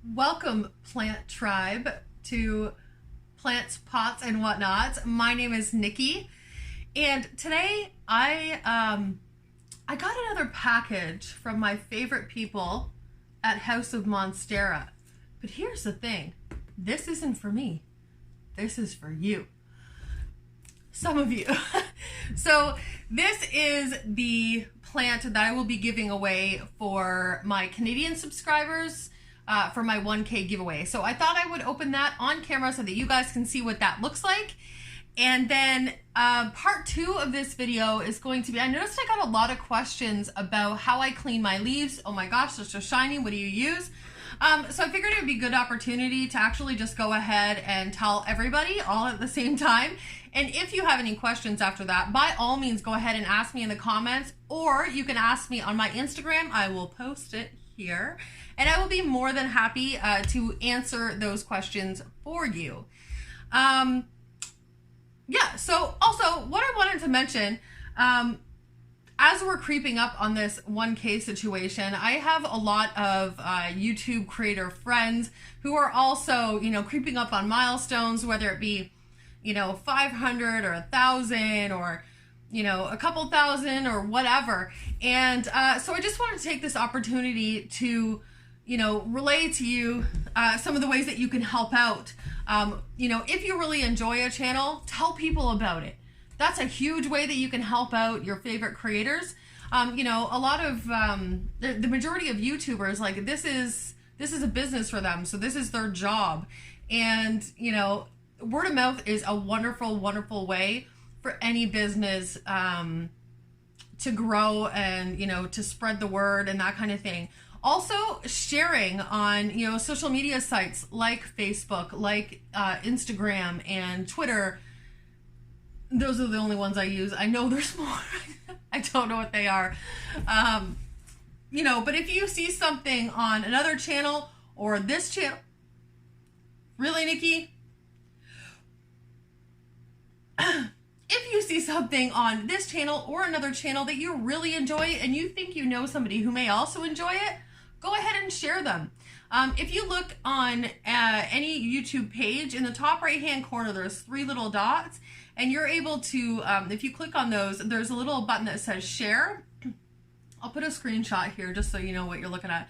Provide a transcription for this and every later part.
Welcome, plant tribe, to Plants, Pots, and Whatnots. My name is Nikki, and today I got another package from my favorite people at House of Monstera. But here's the thing, this isn't for me. This is for you. Some of you. So this is the plant that I will be giving away for my Canadian subscribers for my 1K giveaway. So I thought I would open that on camera so that you guys can see what that looks like. And then part 2 of this video is going to be, I noticed I got a lot of questions about how I clean my leaves. Oh my gosh, they're so shiny. What do you use? So I figured it would be a good opportunity to actually just go ahead and tell everybody all at the same time. And if you have any questions after that, by all means, go ahead and ask me in the comments, or you can ask me on my Instagram. I will post it here, and I will be more than happy to answer those questions for you. Yeah, so also what I wanted to mention, as we're creeping up on this 1K situation, I have a lot of YouTube creator friends who are also, creeping up on milestones, whether it be, 500 or 1,000 or, a couple thousand or whatever. And so I just wanted to take this opportunity to, relay to you some of the ways that you can help out. If you really enjoy a channel, tell people about it. That's a huge way that you can help out your favorite creators. A lot of the majority of YouTubers, like, this is a business for them, so this is their job. And word of mouth is a wonderful, wonderful way for any business to grow and to spread the word and that kind of thing. Also, sharing on social media sites like Facebook, like Instagram and Twitter. Those are the only ones I use. I know there's more. I don't know what they are. But if you see something on another channel or this channel, really, Nikki? If you see something on this channel or another channel that you really enjoy and you think you know somebody who may also enjoy it, go ahead and share them. If you look on any YouTube page, in the top right hand corner, there's 3 little dots, and you're able to, if you click on those, there's a little button that says share. I'll put a screenshot here just so you know what you're looking at.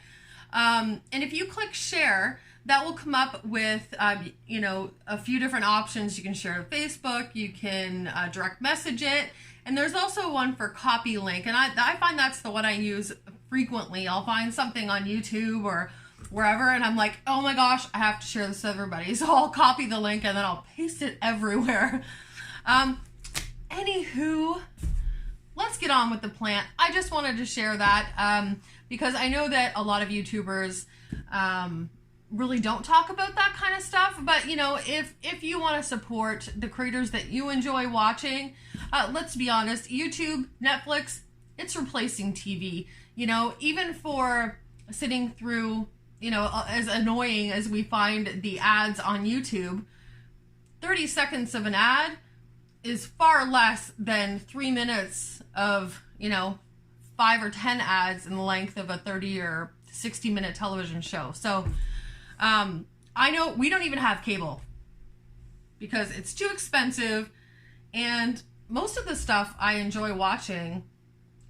And if you click share, that will come up with, a few different options. You can share to Facebook, you can direct message it, and there's also one for copy link. And I find that's the one I use frequently. I'll find something on YouTube or wherever, and I'm like, oh my gosh, I have to share this with everybody. So I'll copy the link and then I'll paste it everywhere. Anywho, let's get on with the plant. I just wanted to share that because I know that a lot of YouTubers really don't talk about that kind of stuff. But if you want to support the creators that you enjoy watching, let's be honest, YouTube, Netflix, it's replacing TV. Even for sitting through, as annoying as we find the ads on YouTube, 30 seconds of an ad is far less than 3 minutes of, 5 or 10 ads in the length of a 30 or 60-minute television show. So I know we don't even have cable because it's too expensive, and most of the stuff I enjoy watching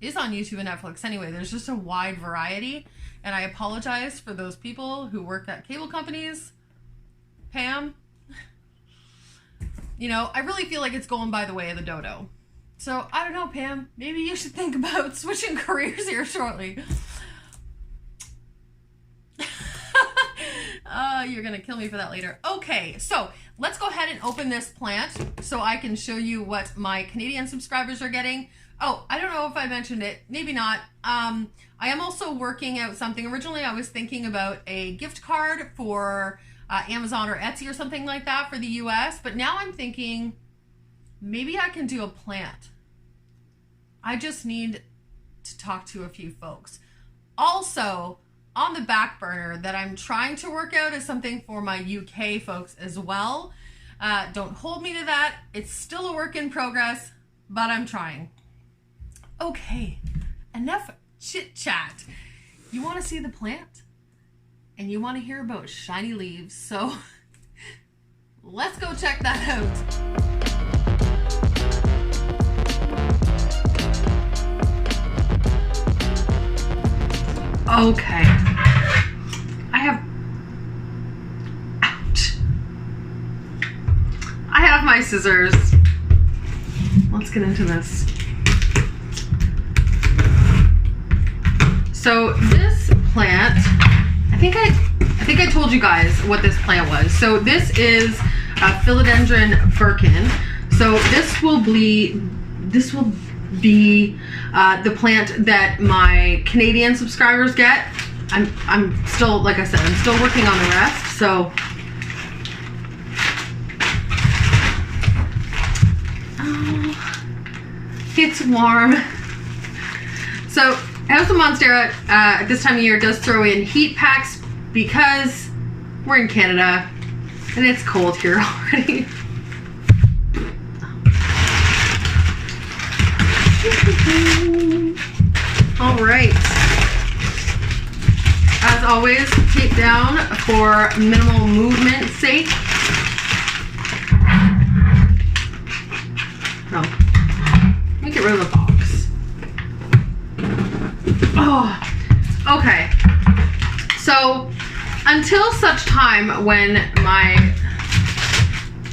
is on YouTube and Netflix anyway. There's just a wide variety, and I apologize for those people who work at cable companies. Pam, I really feel like it's going by the way of the dodo. So I don't know, Pam, maybe you should think about switching careers here shortly. You're gonna kill me for that later. Okay, so let's go ahead and open this plant so I can show you what my Canadian subscribers are getting. Oh, I don't know if I mentioned it, maybe not. I am also working out something. Originally, I was thinking about a gift card for Amazon or Etsy or something like that for the US, but now I'm thinking maybe I can do a plant. I just need to talk to a few folks. Also, on the back burner that I'm trying to work out is something for my UK folks as well. Don't hold me to that. It's still a work in progress, but I'm trying. Okay, enough chit chat. You want to see the plant? and you want to hear about shiny leaves. So let's go check that out. Okay, I have my scissors. Let's get into this. So this plant, I think I told you guys what this plant was. So this is a philodendron Birkin. So this will be the plant that my Canadian subscribers get. I'm still, like I said, I'm still working on the rest. So it's warm. So House of Monstera at this time of year does throw in heat packs because we're in Canada and it's cold here already. All right. As always, tape down for minimal movement sake. Oh, let me get rid of the box. Oh, okay. So until such time when my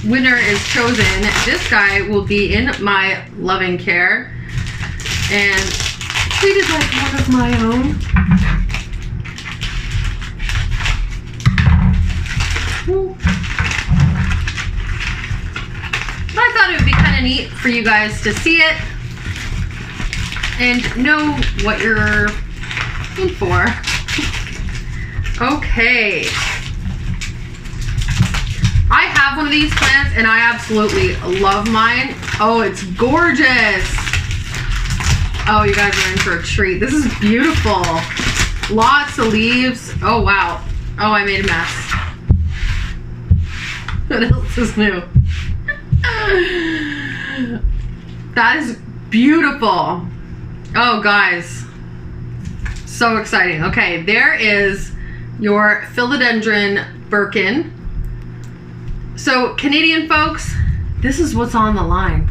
winner is chosen, this guy will be in my loving care and treated like one of my own. But I thought it would be kind of neat for you guys to see it and know what you're in for. Okay. I have one of these plants and I absolutely love mine. Oh, it's gorgeous. Oh, you guys are in for a treat. This is beautiful. Lots of leaves. Oh, wow. Oh, I made a mess. What else is new? That is beautiful. Oh, guys. So exciting. Okay, there is your philodendron Birkin. So, Canadian folks, this is what's on the line.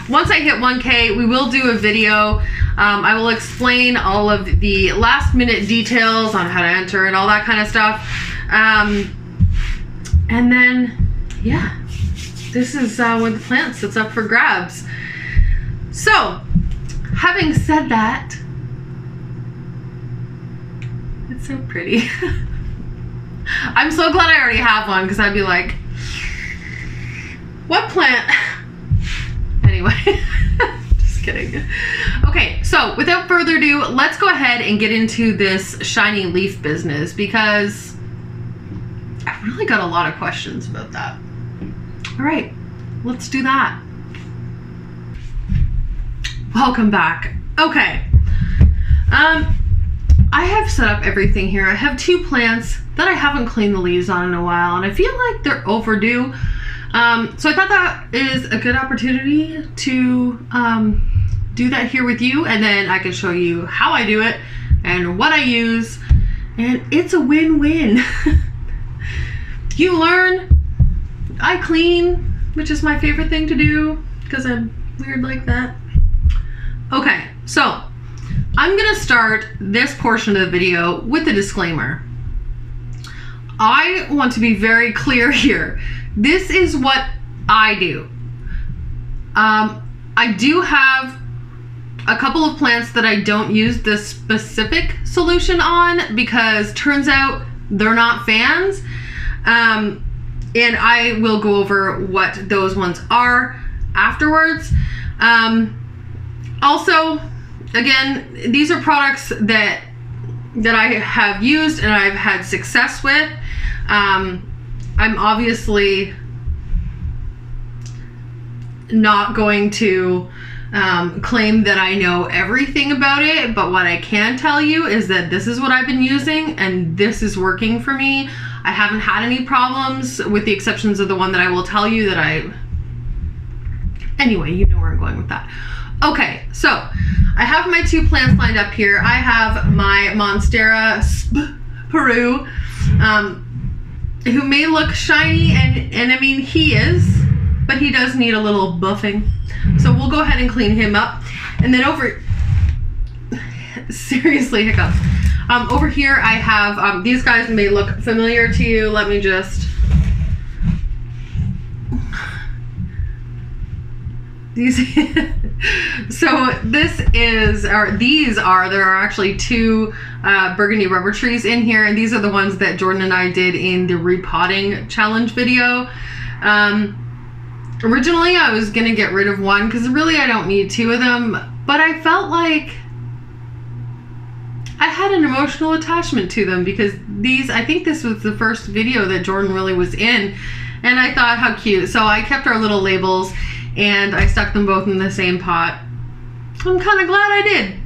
Once I hit 1K, we will do a video. I will explain all of the last minute details on how to enter and all that kind of stuff. And then, yeah, this is when the plant sits up for grabs. So, having said that, it's so pretty. I'm so glad I already have one because I'd be like, what plant? Anyway, just kidding. Okay, so without further ado, let's go ahead and get into this shiny leaf business because I've really got a lot of questions about that. All right, let's do that. Welcome back. Okay. I have set up everything here. I have two plants that I haven't cleaned the leaves on in a while, and I feel like they're overdue. So I thought that is a good opportunity to do that here with you, and then I can show you how I do it and what I use, and it's a win-win. You learn, I clean, which is my favorite thing to do because I'm weird like that. Okay, so I'm gonna start this portion of the video with a disclaimer. I want to be very clear here. This is what I do. I do have a couple of plants that I don't use this specific solution on because turns out they're not fans. And I will go over what those ones are afterwards. Also, again, these are products that I have used and I've had success with. I'm obviously not going to claim that I know everything about it, but what I can tell you is that this is what I've been using and this is working for me. I haven't had any problems with the exceptions of the one that I will tell you that anyway, you know where I'm going with that. Okay, so I have my two plants lined up here. I have my Monstera Peru, who may look shiny, and I mean, he is, but he does need a little buffing. So we'll go ahead and clean him up. And then seriously, hiccups. Over here I have, these guys may look familiar to you. Let me just, so this is, or these are, there are actually two burgundy rubber trees in here, and these are the ones that Jordan and I did in the repotting challenge video. Originally I was gonna get rid of one because really I don't need two of them, but I felt like I had an emotional attachment to them because these, I think this was the first video that Jordan really was in, and I thought how cute. So I kept our little labels and I stuck them both in the same pot. I'm kind of glad I did.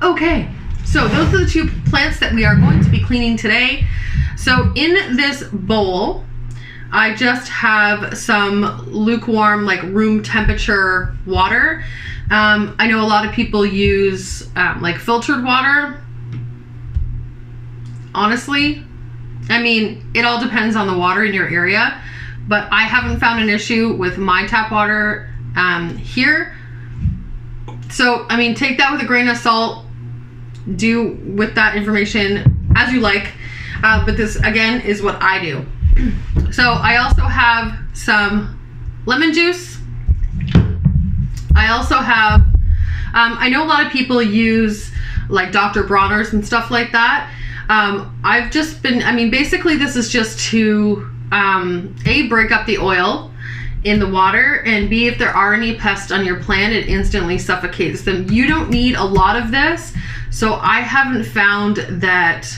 Okay, so those are the two plants that we are going to be cleaning today. So in this bowl, I just have some lukewarm, like room temperature water. I know a lot of people use like filtered water. Honestly, I mean, it all depends on the water in your area, but I haven't found an issue with my tap water here. So, I mean, take that with a grain of salt. Do with that information as you like. But this, again, is what I do. So I also have some lemon juice. I also have, I know a lot of people use like Dr. Bronner's and stuff like that. I've just been, I mean, basically this is just to, A, break up the oil in the water, and B, if there are any pests on your plant, it instantly suffocates them. You don't need a lot of this, so I haven't found that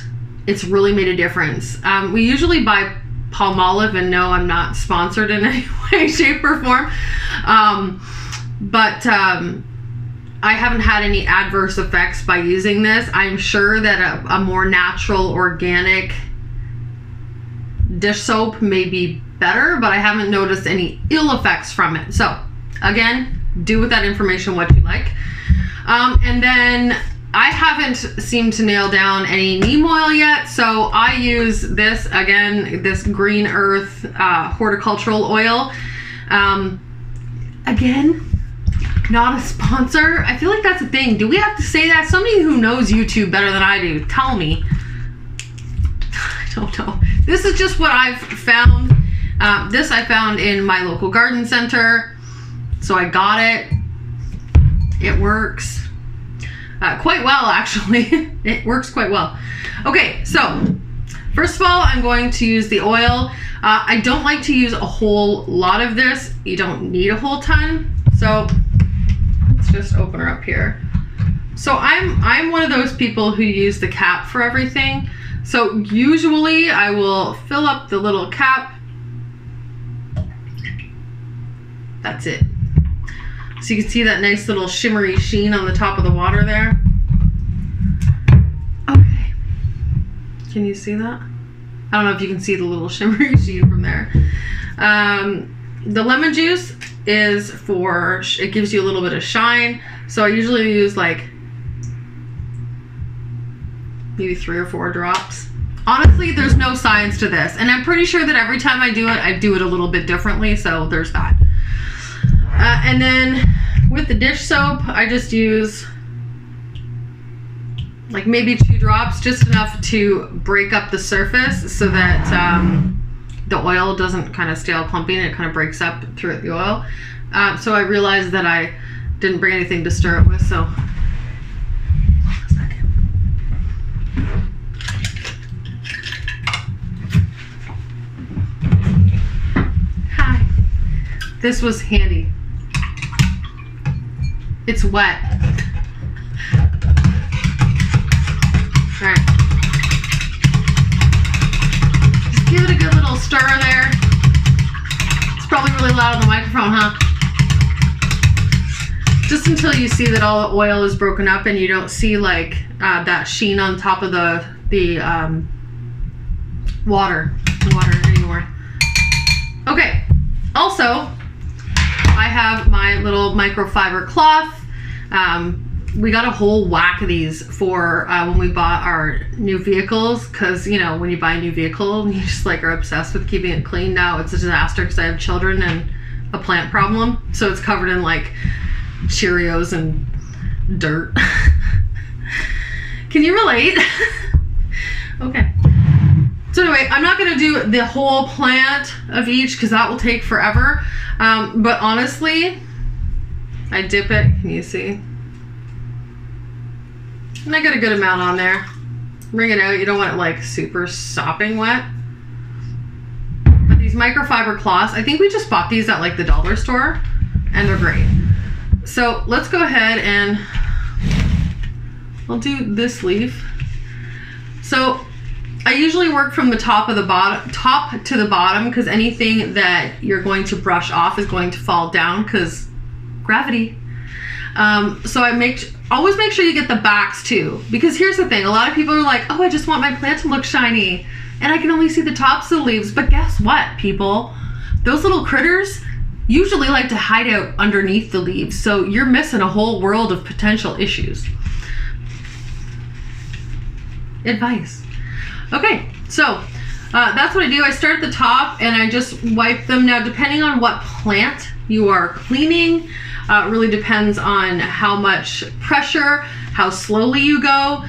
it's really made a difference. We usually buy Palmolive, and no, I'm not sponsored in any way, shape, or form. But I haven't had any adverse effects by using this. I'm sure that a more natural, organic dish soap may be better, but I haven't noticed any ill effects from it. So again, do with that information what you like. And then I haven't seemed to nail down any neem oil yet, so I use this, again, this Green Earth horticultural oil. Again, not a sponsor. I feel like that's a thing. Do we have to say that? Somebody who knows YouTube better than I do, tell me. I don't know. This is just what I've found. This I found in my local garden center, so I got it. It works. Quite well, actually. It works quite well. Okay, so first of all, I'm going to use the oil. I don't like to use a whole lot of this. You don't need a whole ton. So let's just open her up here. So I'm one of those people who use the cap for everything. So usually I will fill up the little cap. That's it. So you can see that nice little shimmery sheen on the top of the water there. Okay. Can you see that? I don't know if you can see the little shimmery sheen from there. The lemon juice is for, it gives you a little bit of shine. So I usually use like maybe 3 or 4 drops. Honestly, there's no science to this. And I'm pretty sure that every time I do it a little bit differently. So there's that. And then with the dish soap, I just use like maybe 2 drops, just enough to break up the surface so that the oil doesn't kind of stay all clumpy and it kind of breaks up through the oil. So I realized that I didn't bring anything to stir it with, so hi. This was handy. It's wet. All right. Just give it a good little stir there. It's probably really loud on the microphone, huh? Just until you see that all the oil is broken up and you don't see like that sheen on top of the water anymore. Okay. Also, I have my little microfiber cloth. we got a whole whack of these for when we bought our new vehicles, because you know when you buy a new vehicle you just like are obsessed with keeping it clean. Now it's a disaster because I have children and a plant problem, so it's covered in like Cheerios and dirt. Can you relate? Okay, so anyway, I'm not going to do the whole plant of each because that will take forever, but honestly I dip it, can you see? And I get a good amount on there. Bring it out. You don't want it like super sopping wet. But these microfiber cloths, I think we just bought these at like the dollar store and they're great. So let's go ahead and I'll do this leaf. So I usually work from the top of the bottom, top to the bottom, because anything that you're going to brush off is going to fall down because gravity. So I always make sure you get the backs too, because here's the thing, a lot of people are like, oh, I just want my plant to look shiny and I can only see the tops of the leaves. But guess what, people? Those little critters usually like to hide out underneath the leaves, so you're missing a whole world of potential issues. Advice. Okay, so that's what I do. I start at the top and I just wipe them. Now, depending on what plant you are cleaning, it really depends on how much pressure, how slowly you go.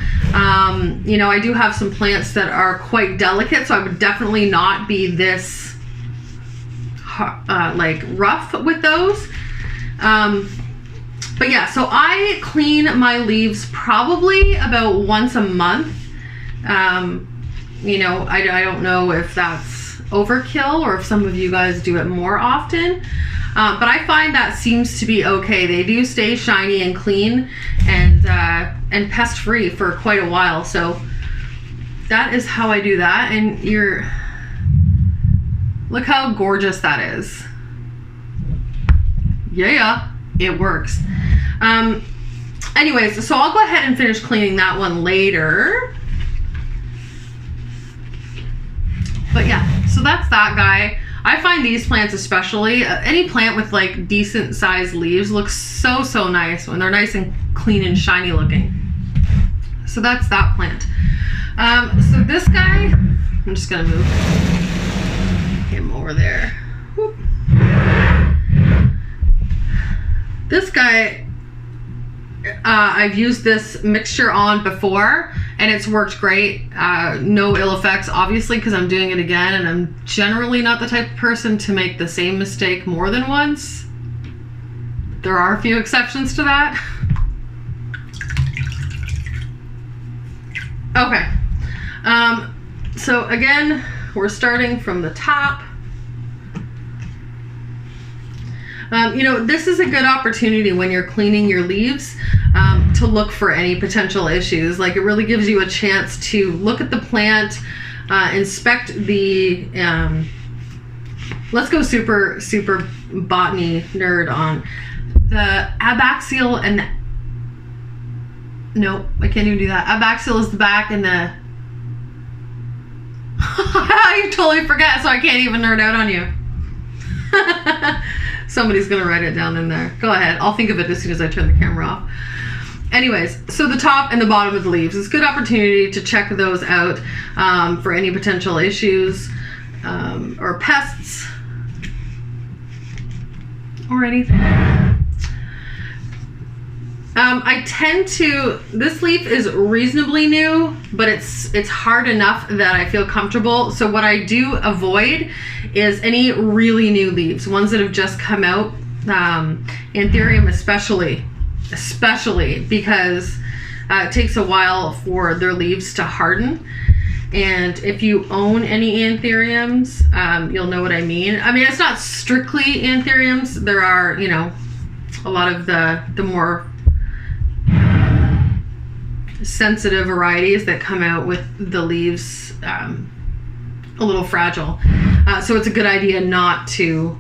You know, I do have some plants that are quite delicate, so I would definitely not be this like rough with those. But yeah, so I clean my leaves probably about once a month. You know, I don't know if that's overkill or if some of you guys do it more often. But I find that seems to be okay. They do stay shiny and clean and pest free for quite a while. So that is how I do that. And look how gorgeous that is. Yeah, it works. Anyways, so I'll go ahead and finish cleaning that one later. But yeah, so that's that guy. I find these plants especially, any plant with like decent sized leaves looks so nice when they're nice and clean and shiny looking. So that's that plant. So this guy, I'm just gonna move him over there. Whoop. This guy, I've used this mixture on before and it's worked great. No ill effects, obviously, because I'm doing it again, and I'm generally not the type of person to make the same mistake more than once. There are a few exceptions to that. Okay. So again, we're starting from the top. You know, this is a good opportunity when you're cleaning your leaves to look for any potential issues. Like, it really gives you a chance to look at the plant, inspect the, let's go super botany nerd on the abaxial and the, no, I can't even do that. Abaxial is the back and the, I totally forget, so I can't even nerd out on you. Somebody's gonna write it down in there. Go ahead, I'll think of it as soon as I turn the camera off. Anyways, so the top and the bottom of the leaves, it's a good opportunity to check those out for any potential issues or pests or anything. I tend to, this leaf is reasonably new, but it's hard enough that I feel comfortable. So what I do avoid is any really new leaves, ones that have just come out, Anthurium especially because it takes a while for their leaves to harden. And if you own any Anthuriums, you'll know what I mean. I mean, it's not strictly Anthuriums. There are, you know, a lot of the more sensitive varieties that come out with the leaves a little fragile. So it's a good idea not to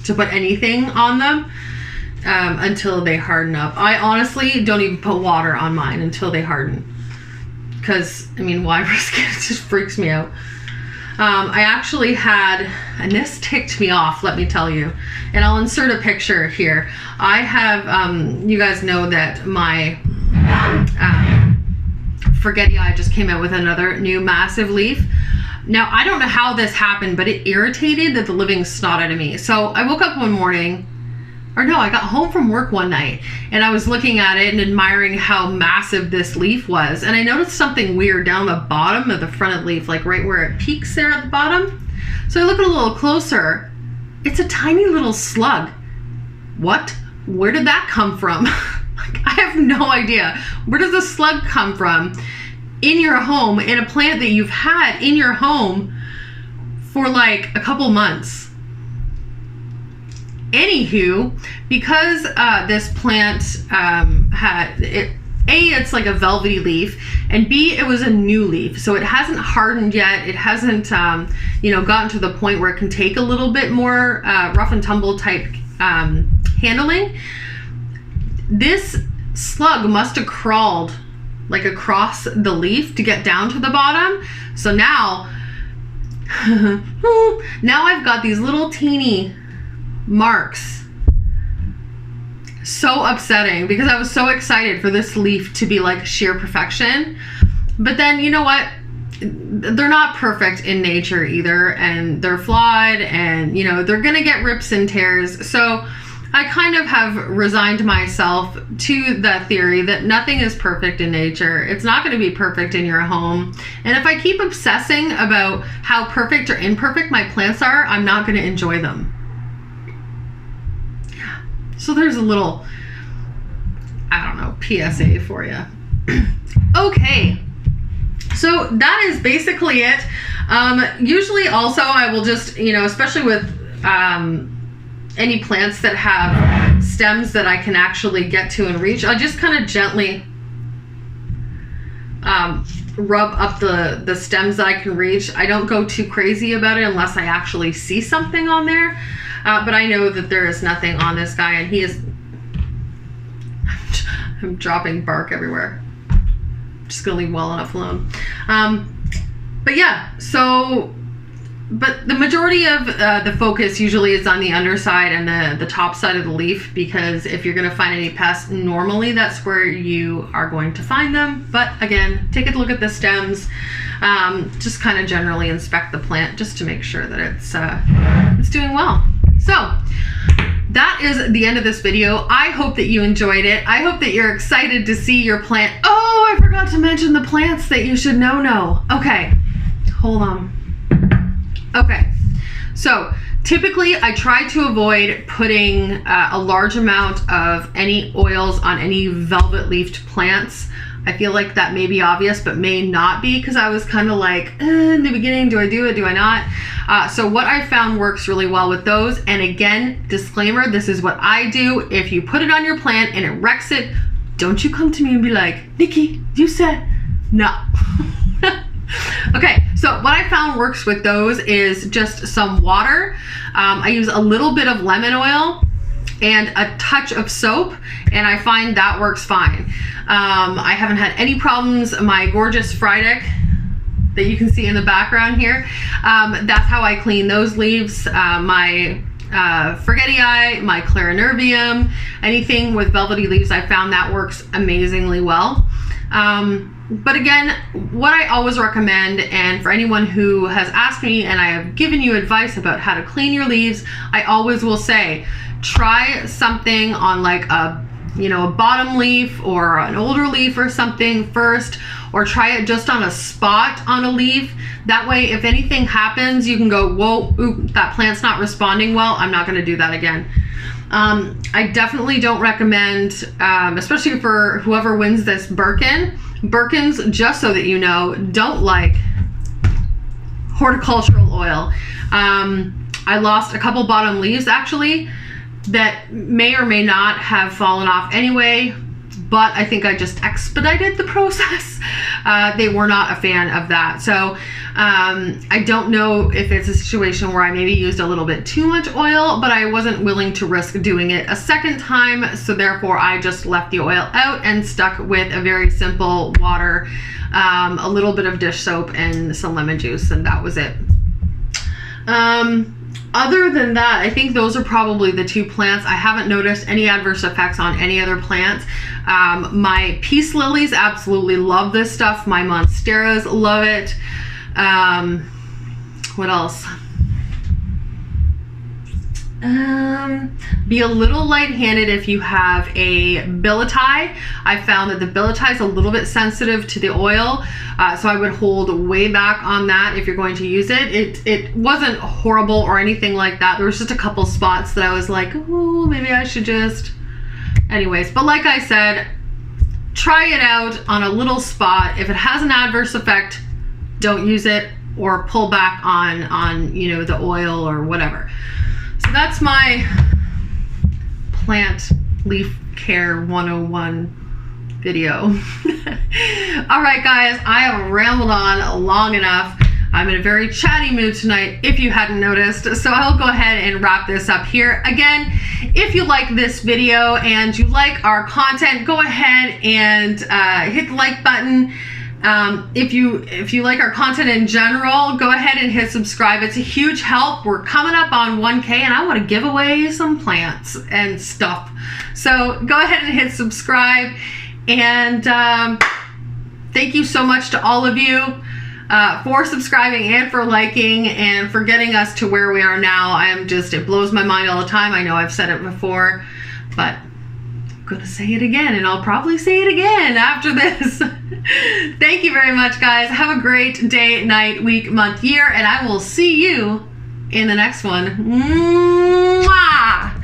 put anything on them until they harden up. I honestly don't even put water on mine until they harden. Because, I mean, why risk it? It just freaks me out. I actually had, and this ticked me off, let me tell you, and I'll insert a picture here. I have, you guys know that my Fertilizer just came out with another new massive leaf. Now, I don't know how this happened, but it irritated the living snot out of me. So I woke up one morning, or no, I got home from work one night and I was looking at it and admiring how massive this leaf was. And I noticed something weird down the bottom of the fronted leaf, like right where it peaks there at the bottom. So I look a little closer. It's a tiny little slug. What? Where did that come from? I have no idea. Where does a slug come from in your home, in a plant that you've had in your home for like a couple months? Anywho, because this plant had it, it's like a velvety leaf, and B, it was a new leaf, so it hasn't hardened yet. It hasn't you know, gotten to the point where it can take a little bit more rough and tumble type handling. This slug must have crawled like across the leaf to get down to the bottom. So now now I've got these little teeny marks. So upsetting, because I was so excited for this leaf to be like sheer perfection. But then, you know what, they're not perfect in nature either, and they're flawed, and you know, they're gonna get rips and tears. So I kind of have resigned myself to the theory that nothing is perfect in nature. It's not going to be perfect in your home. And if I keep obsessing about how perfect or imperfect my plants are, I'm not going to enjoy them. So there's a little, I don't know, PSA for you. Okay. So that is basically it. Usually also I will just, you know, especially with any plants that have stems that I can actually get to and reach, I'll just kind of gently rub up the stems that I can reach. I don't go too crazy about it unless I actually see something on there. But I know that there is nothing on this guy, and he is, I'm dropping bark everywhere. Just gonna leave well enough alone. But yeah, so, but the majority of the focus usually is on the underside and the top side of the leaf, because if you're gonna find any pests, normally that's where you are going to find them. But again, take a look at the stems, just kind of generally inspect the plant just to make sure that it's doing well. So that is the end of this video. I hope that you enjoyed it. I hope that you're excited to see your plant. Oh, I forgot to mention the plants that you should know. Okay, hold on. Okay, so typically I try to avoid putting a large amount of any oils on any velvet leafed plants. I feel like that may be obvious, but may not be, because I was kind of like, in the beginning, do I do it, do I not? So what I found works really well with those, and again, disclaimer, this is what I do. If you put it on your plant and it wrecks it, don't you come to me and be like, Nikki, you said no. Okay, so what I found works with those is just some water. I use a little bit of lemon oil and a touch of soap, and I find that works fine. I haven't had any problems. My gorgeous Frydek that you can see in the background here, that's how I clean those leaves. My Fertilizer, my Clarinervium, anything with velvety leaves, I found that works amazingly well. But again, what I always recommend, and for anyone who has asked me and I have given you advice about how to clean your leaves, I always will say, try something on like a, you know, a bottom leaf or an older leaf or something first, or try it just on a spot on a leaf. That way, if anything happens, you can go, whoa, oop, that plant's not responding well, I'm not gonna do that again. I definitely don't recommend, especially for whoever wins this Birkin. Birkins, just so that you know, don't like horticultural oil. I lost a couple bottom leaves actually that may or may not have fallen off anyway, but I think I just expedited the process. They were not a fan of that. So I don't know if it's a situation where I maybe used a little bit too much oil, but I wasn't willing to risk doing it a second time. So therefore I just left the oil out and stuck with a very simple water, a little bit of dish soap and some lemon juice, and that was it. Other than that, I think those are probably the two plants. I haven't noticed any adverse effects on any other plants. My peace lilies absolutely love this stuff. My monsteras love it. What else? Be a little light-handed if you have a billieti. I found that the billieti is a little bit sensitive to the oil, so I would hold way back on that if you're going to use it. It wasn't horrible or anything like that. There was just a couple spots that I was like, oh, maybe I should just... Anyways, but like I said, try it out on a little spot. If it has an adverse effect, don't use it, or pull back on you know, the oil or whatever. So that's my plant leaf care 101 video. All right, guys, I have rambled on long enough. I'm in a very chatty mood tonight, if you hadn't noticed. So I'll go ahead and wrap this up here. Again, if you like this video and you like our content, go ahead and hit the like button. If you like our content in general, go ahead and hit subscribe. It's a huge help. We're coming up on 1K and I want to give away some plants and stuff. So go ahead and hit subscribe. And thank you so much to all of you for subscribing and for liking and for getting us to where we are now. It blows my mind all the time. I know I've said it before, but I'm gonna say it again, and I'll probably say it again after this. Thank you very much, guys. Have a great day, night, week, month, year, and I will see you in the next one. Mwah!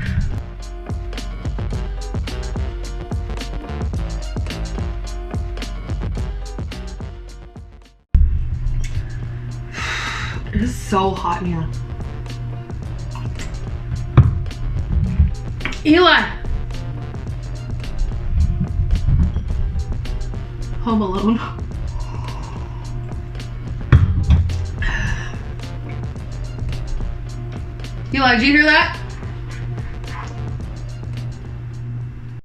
It is so hot in here. Eli! Home Alone. Eli, did you hear that?